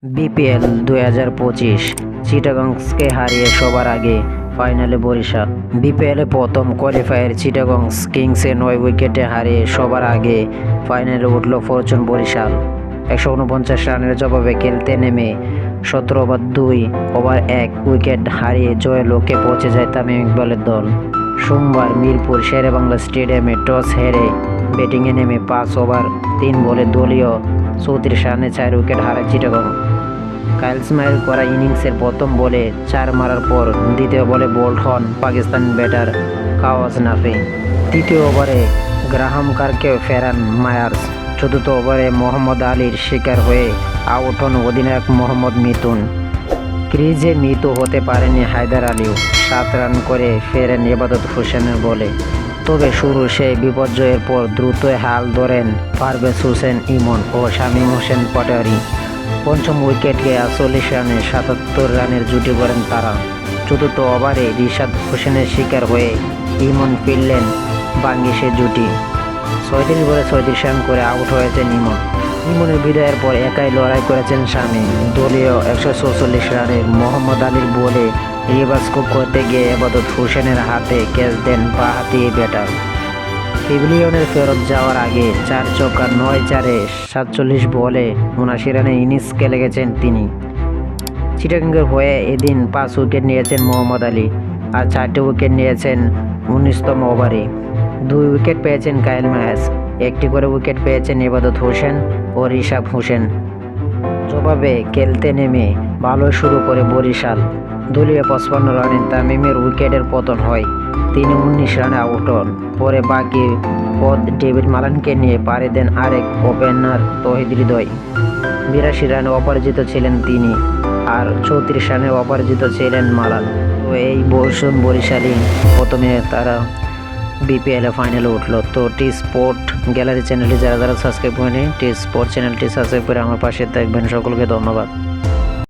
BPL ২০২৫ চিটাগংকে হারিয়ে সবার আগে ফাইনালে বরিশাল। বিপিএলে প্রথম কোয়ালিফায়ার চিটাগং কিংসে ৯ উইকেটে হারিয়ে সবার আগে ফাইনালে উঠল ফরচুন বরিশাল। ১৪৯ রানের জবাবে খেলতে নেমে ১৭/২ ওভার ১ উইকেট হারিয়ে জয়ের লক্ষ্যে পৌঁছে যায় তামিম ইকবালের দল। সোমবার মিরপুর শেরেবাংলা স্টেডিয়ামে টস হেরে ব্যাটিংয়ে নেমে ৫ ওভার ৩ বলে দলীয় ৩৪ রানে ৪ উইকেট হারায় চিটাগং। কাইল ইসমাইল করা ইনিংসের প্রথম বলে ৪ মারার পর দ্বিতীয় বলে বোল্ড হন পাকিস্তানি ব্যাটার কাওয়াস নাফি। তৃতীয় ওভারে গ্রাহাম কার্কেও ফেরান মায়ার্স। চতুর্থ ওভারে মোহাম্মদ আলীর শিকার হয়ে আউট হন অধিনায়ক মোহাম্মদ মিথুন। ক্রিজে মৃত হতে পারেনি হায়দার আলীও, ৭ রান করে ফেরেন ইবাদত হোসেনের বলে। তবে শুরু সেই বিপর্যয়ের পর দ্রুতই হাল ধরেন পারভেজ হোসেন ইমন ও শামীম হোসেন পাটোয়ারি। পঞ্চম উইকেটকে ৪৮ রানে ৭৭ রানের জুটি করেন তারা। চতুর্থ ওভারে রিশাদ হোসেনের শিকার হয়ে ইমন ফিরলেন বাঙ্গিসের জুটি। ৩৬ বলে ৩৬ রান করে আউট হয়েছেন ইমন। ইমনের বিদায়ের পর একাই লড়াই করেছেন শামীম। দলীয় ১৪৪ রানের মোহাম্মদ আলীর বলে রিভার্স কুক করতে গিয়ে ইবাদত হোসেনের হাতে ক্যাচ দেন বাঁহাতি ব্যাটার। প্যাভিলিয়নে ফেরত যাওয়ার আগে ৪ ছক্কা ৯-৪-এ ৪৭ বলে ৭৯ রানের ইনিংস খেলে গেছেন তিনি। চিটাগংয়ের হয়ে এদিন ৫ উইকেট নিয়েছেন মোহাম্মদ আলী, আর ৪টি উইকেট নিয়েছেন ১৯তম ওভারে। ২ উইকেট পেয়েছেন কাইল মায়ার্স, ১টি করে উইকেট পেয়েছেন ইবাদত হোসেন ও রিশাদ হোসেন। জবাবে খেলতে নেমে ভালো শুরু করে বরিশাল। দলীয় ৫৫ রানে তামিমের উইকেটের পতন হয়, তিনি ১৯ রানে আউট হন। পরে বাকি পথ ডেভিড মালানকে নিয়ে পাড়ি দেন আরেক ওপেনার তৌহিদ হৃদয়। ৮২ রানে অপরাজিত ছিলেন তিনি, আর ৩৪ রানে অপরাজিত ছিলেন মালান। তো এই বরিশালই প্রথমে তারা বিপিএলে ফাইনালে উঠলো। তো টি স্পোর্ট গ্যালারি চ্যানেলটি যারা সাবস্ক্রাইব করেনি, টি স্পোর্ট চ্যানেলটি সাবস্ক্রাইব করে আমার পাশে থাকবেন। সকলকে ধন্যবাদ।